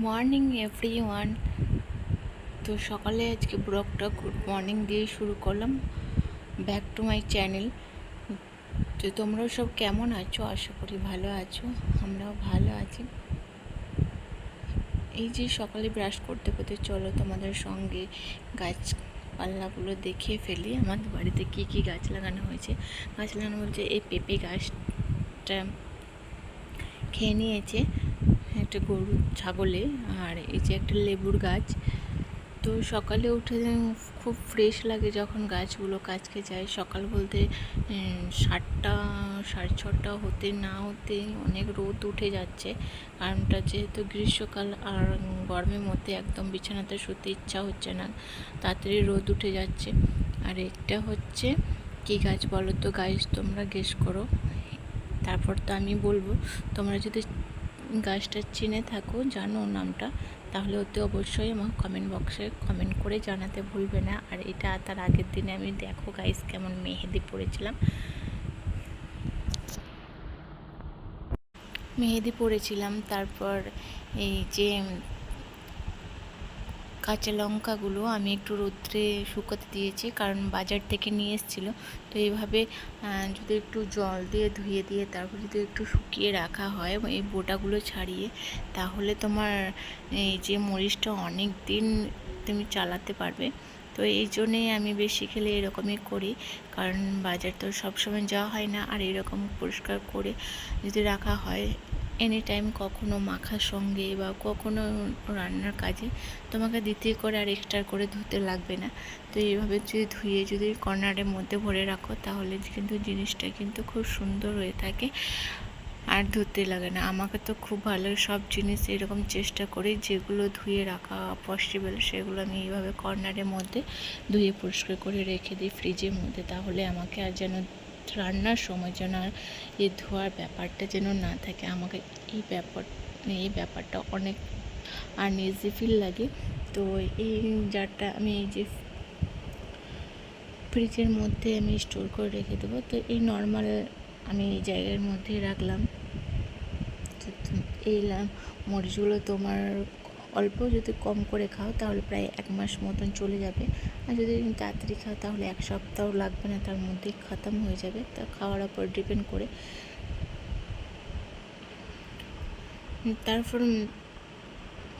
Morning everyone. তো সকালে আজকে ব্লগটা গুড মর্নিং দিয়ে শুরু করলাম। Back to my channel. তো তোমরাও সব কেমন আছো? আশা করি ভালো আছো, আমরাও ভালো আছি। এই যে সকালে ব্রাশ করতে করতে চলো তোমাদের সঙ্গে গাছপালাগুলো দেখিয়ে ফেলি। আমাদের বাড়িতে কি কি গাছ লাগানো হয়েছে। গাছ লাগানো বলছে এই পেঁপে গাছটা খেয়ে নিয়েছে একটা গরু ছাগলে, আর এই যে একটা লেবুর গাছ। তো সকালে উঠে খুব ফ্রেশ লাগে যখন গাছগুলো কাছকে যায়। সকাল বলতে 7টা 6:30 হতে না হতে অনেক রোদ উঠে যাচ্ছে। কারণটা যেহেতু গ্রীষ্মকাল, আর গরমের মধ্যে একদম বিছানাতে শুতে ইচ্ছা হচ্ছে না, তাড়াতাড়ি রোদ উঠে যাচ্ছে। আর এটা হচ্ছে কী গাছ বলো তো গাছ, তোমরা গেস করো, তারপর তো আমি বলবো। তোমরা যদি গাছটা চিনে থাকো, জানো নামটা, তাহলে ওতে অবশ্যই আমার কমেন্ট বক্সে কমেন্ট করে জানাতে ভুলবে না। আর এটা তার আগের দিনে আমি দেখো গাইস কেমন মেহেদি পড়েছিলাম। তারপর এই যে কাঁচা লঙ্কাগুলো আমি একটু রোদ্রে শুকোতে দিয়েছি, কারণ বাজার থেকে নিয়ে এসেছিলো। তো এইভাবে যদি একটু জল দিয়ে ধুয়ে দিয়ে তারপর যদি একটু শুকিয়ে রাখা হয় এই বোটাগুলো ছাড়িয়ে, তাহলে তোমার এই যে মরিচটা অনেক দিন তুমি চালাতে পারবে। তো এই জন্যেই আমি বেশি খেলে এরকমই করি, কারণ বাজার তো সবসময় যাওয়া হয় না। আর এরকম পরিষ্কার করে যদি রাখা হয় এনি টাইম, কখনো মাখার সঙ্গে বা কখনো রান্নার কাজে, তোমাকে দ্বিতীয় করে আর এক্সট্রা করে ধুতে লাগবে না। তো এইভাবে যদি ধুয়ে যদি কর্নারের মধ্যে ভরে রাখো, তাহলে কিন্তু জিনিসটা কিন্তু খুব সুন্দর হয়ে থাকে আর ধুতে লাগে না। আমাকে তো খুব ভালো সব জিনিস এরকম চেষ্টা করি, যেগুলো ধুয়ে রাখা পসিবল সেগুলো আমি এইভাবে কর্নারের মধ্যে ধুয়ে পরিষ্কার করে রেখে দিই ফ্রিজের মধ্যে। তাহলে আমাকে আর যেন রান্নার সময় যেন আর এই ধোয়ার ব্যাপারটা যেন না থাকে। আমাকে এই ব্যাপারটা অনেক আনইজি ফিল লাগে। তো এই জারটা আমি এই যে ফ্রিজের মধ্যে আমি স্টোর করে রেখে দেবো। তো এই নর্মাল আমি এই জায়গার মধ্যে রাখলাম। এই মরিচগুলো তোমার অল্প যদি কম করে খাও তাহলে প্রায় 1 মাস মতন চলে যাবে। আর যদি তাড়াতাড়ি খাও তাহলে 1 সপ্তাহ লাগবে না, তার মধ্যেই খতম হয়ে যাবে। তা খাওয়ার ওপর ডিপেন্ড করে। তারপর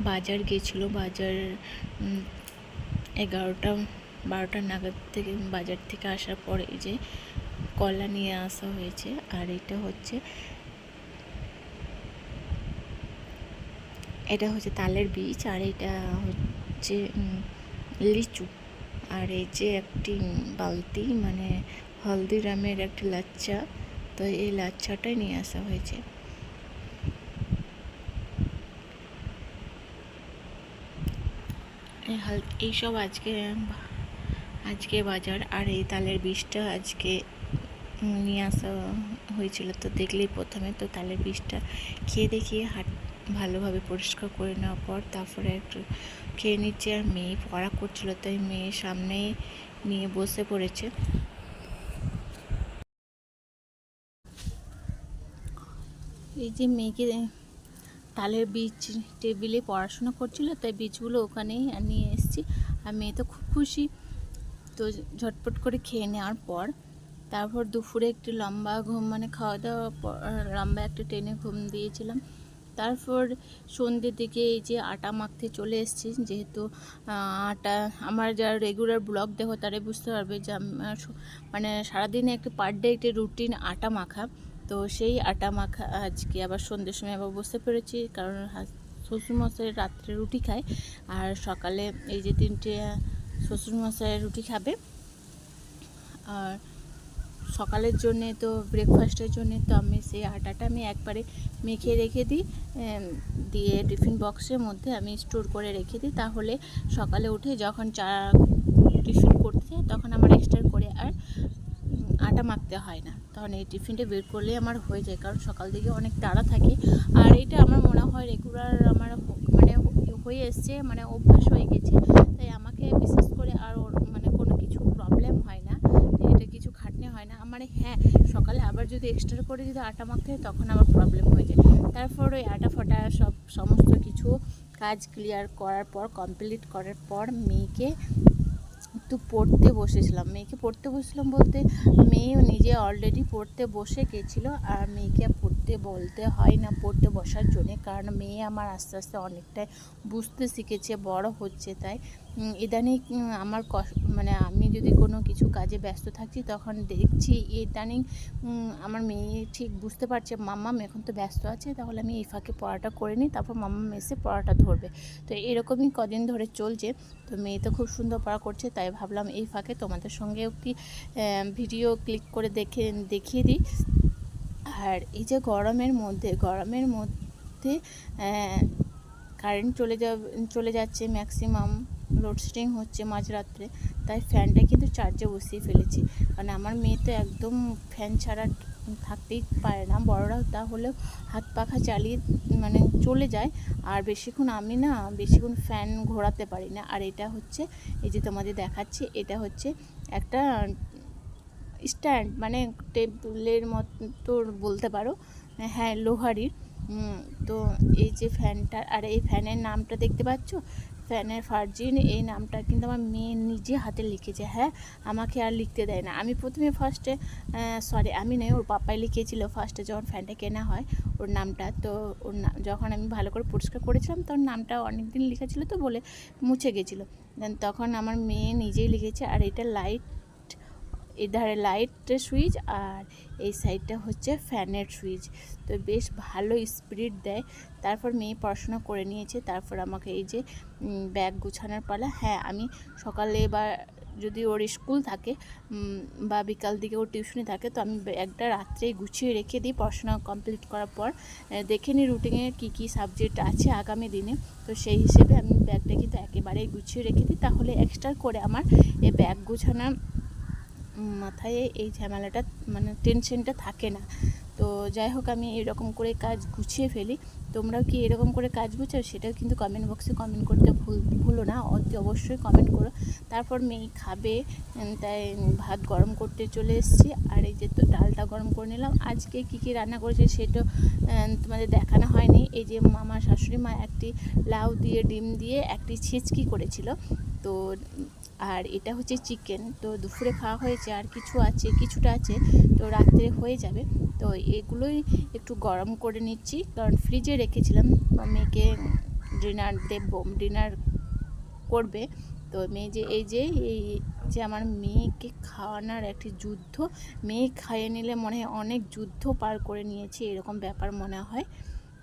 বাজার গিয়েছিলো। বাজার 11টা 12টা নাগাদ থেকে বাজার থেকে আসার পরে এই যে কলা নিয়ে আসা হয়েছে। আর এটা হচ্ছে তালের বীজ, আর এটা হচ্ছে লিচু। আর এই যে একটি বালতি, মানে হলদিরামের একটি লাচ্চা। তো এই লাচ্চাটাই নিয়ে আসা হয়েছে। এইসব আজকে বাজার। আর এই তালের বীজটা আজকে নিয়ে আসা হয়েছিল। তো দেখলেই প্রথমে তো তালের বীজটা খেয়ে দেখিয়ে ভালোভাবে পরিষ্কার করে নেওয়ার পর তারপরে একটু খেয়ে নিচ্ছে। আর মেয়ে পড়া করছিল, তাই মেয়ের সামনেই নিয়ে বসে পড়েছে। এই যে মেয়েকে তালের বীজ টেবিলে পড়াশোনা করছিল, তাই বীজগুলো ওখানেই নিয়ে এসেছি। আর মেয়ে তো খুব খুশি। তো ঝটপট করে খেয়ে নেওয়ার পর তারপর দুপুরে একটু লম্বা ঘুম, মানে খাওয়া দাওয়ার পর লম্বা একটা টেনে ঘুম দিয়েছিলাম। তারপর সন্ধ্যের দিকে এই যে আটা মাখতে চলে এসেছি। যেহেতু আটা, আমার যারা রেগুলার ব্লগ দেখো তারাই বুঝতে পারবে যে মানে সারাদিনে একটা পার ডে একটা রুটিন আটা মাখা। তো সেই আটা মাখা আজকে আবার সন্ধ্যের সময় আবার বসতে পেরেছি, কারণ শ্বশুরমশাই রাত্রে রুটি খায়। আর সকালে এই যে 3টে শ্বশুরমশাই রুটি খাবে। আর সকালের জন্যে তো ব্রেকফাস্টের জন্যে তো আমি সেই আটাটা আমি একবারে মেখে রেখে দিই, দিয়ে টিফিন বক্সের মধ্যে আমি স্টোর করে রেখে দিই। তাহলে সকালে উঠে যখন টিফিন করতে যায় তখন আমার এক্সট্রা করে আর আটা মাখতে হয় না। তখন এই টিফিনটা বের করলে আমার হয়ে যায়, কারণ সকাল থেকে অনেক তাড়া থাকে। আর এটা আমার মনে হয় রেগুলার আমার মানে হয়ে এসছে, মানে অভ্যাস হয়ে গেছে। তাই আমাকে বিশেষ করে আর মানে কোনো কিছু প্রবলেম হয় না, এটা কিছু খাটনি হয় না আমার। হ্যাঁ, সকালে আবার যদি এক্সট্রা করে যদি আটা মাখতে হয় তখন আবার প্রবলেম হয়ে যায়। তারপর ওই আটা ফাটা সমস্ত কিছু কাজ ক্লিয়ার করার পর, কমপ্লিট করার পর মেয়েকে একটু পড়তে বসেছিলাম। মেয়েকে পড়তে বসেছিলাম বলতে মেয়েও নিজে অলরেডি পড়তে বসে গেছিলো, আর মেয়েকে পড়তে বলতে হয় না পড়তে বসার জন্যে, কারণ মেয়ে আমার আস্তে আস্তে অনেকটাই বুঝতে শিখেছে, বড় হচ্ছে। তাই ইদানিং আমার মানে আমি যদি কোনো কিছু কাজে ব্যস্ত থাকছি তখন দেখছি ইদানিং আমার মেয়ে ঠিক বুঝতে পারছে মাম্মাম এখন তো ব্যস্ত আছে, তাহলে আমি এই ফাঁকে পড়াটা করে নিই, তারপর মাম্মাম এসে পড়াটা ধরবে। তো এরকমই কদিন ধরে চলছে। তো মেয়ে তো খুব সুন্দর পড়া করছে, তাই ভাবলাম এই ফাঁকে তোমাদের সঙ্গেও কি ভিডিও ক্লিক করে দেখিয়ে দিই। আর এই যে গরমের মধ্যে কারেন্ট চলে যাচ্ছে, ম্যাক্সিমাম লোডশেডিং হচ্ছে মাঝরাত্রে, তাই ফ্যানটা কিন্তু চার্জে বসিয়ে ফেলেছি। কারণ আমার মেয়ে তো একদম ফ্যান ছাড়া থাকতেই পারে না, বড়রাও তাহলেও হাত পাখা চালিয়ে মানে চলে যায়। আর বেশিক্ষণ ফ্যান ঘোরাতে পারি না। আর এটা হচ্ছে এই যে তোমাদের দেখাচ্ছি, এটা হচ্ছে একটা স্ট্যান্ড, মানে টেবিলের মতো বলতে পারো, হ্যাঁ লোহারই। তো এই যে ফ্যানটা, আর এই ফ্যানের নামটা দেখতে পাচ্ছ, ফ্যানের ভার্জিন, এই নামটা কিন্তু আমার মেয়ে নিজে হাতে লিখেছে। হ্যাঁ, আমাকে আর লিখতে দেয় না। আমি প্রথমে আমি নয়, ওর পাপাই লিখেছিল ফার্স্টে যখন ফ্যানটা কেনা হয় ওর নামটা। তো যখন আমি ভালো করে পরিষ্কার করেছিলাম তখন নামটা অনেক দিন লেখা ছিল, তো বলে মুছে গেছিলো। দেন তখন আমার মেয়ে নিজেই লিখেছে। আর এটা লাইট, এধারে লাইটের সুইচ, আর এই সাইডটা হচ্ছে ফ্যানের সুইচ। তো বেশ ভালো স্পিড দেয়। তারপর মেয়ে পড়াশোনা করে নিয়েছে, তারপর আমাকে এই যে ব্যাগ গুছানোর পালা। হ্যাঁ, আমি সকালে বা যদি ওর স্কুল থাকে বা বিকাল দিকে ওর টিউশনি থাকে, তো আমি ব্যাগটা রাত্রেই গুছিয়ে রেখে দিই পড়াশোনা কমপ্লিট করার পর। দেখে নিই রুটিনে কী সাবজেক্ট আছে আগামী দিনে, তো সেই হিসেবে আমি ব্যাগটা কিন্তু একেবারেই গুছিয়ে রেখে দিই। তাহলে এক্সট্রা করে আমার এই ব্যাগ গুছানোর মাথায় এই ঝামেলাটা মানে টেনশনটা থাকে না। তো যাই হোক, আমি এরকম করে কাজ গুছিয়ে ফেলি। তোমরাও কি এরকম করে কাজ গুছাও, সেটাও কিন্তু কমেন্ট বক্সে কমেন্ট করতে ভুলো না, অতি অবশ্যই কমেন্ট করো। তারপর মেয়ে খাবে, তাই ভাত গরম করতে চলে এসেছি। আর এই যে তো ডালটা গরম করে নিলাম। আজকে কী রান্না করেছে সেটা তোমাদের দেখানো হয়নি। এই যে আমার শাশুড়ি মা একটি লাউ দিয়ে ডিম দিয়ে একটি ছিচকি করেছিল। তো আর এটা হচ্ছে চিকেন। তো দুপুরে খাওয়া হয়েছে, আর কিছুটা আছে, তো রাত্রে হয়ে যাবে। তো এগুলোই একটু গরম করে নিচ্ছি, কারণ ফ্রিজে রেখেছিলাম, মেয়েকে ডিনার করবে। তো এই যে আমার মেয়েকে খাওয়ানোর একটি যুদ্ধ, মেয়ে খাইয়ে নিলে মনে হয় অনেক যুদ্ধ পার করে নিয়েছি, এরকম ব্যাপার মনে হয়।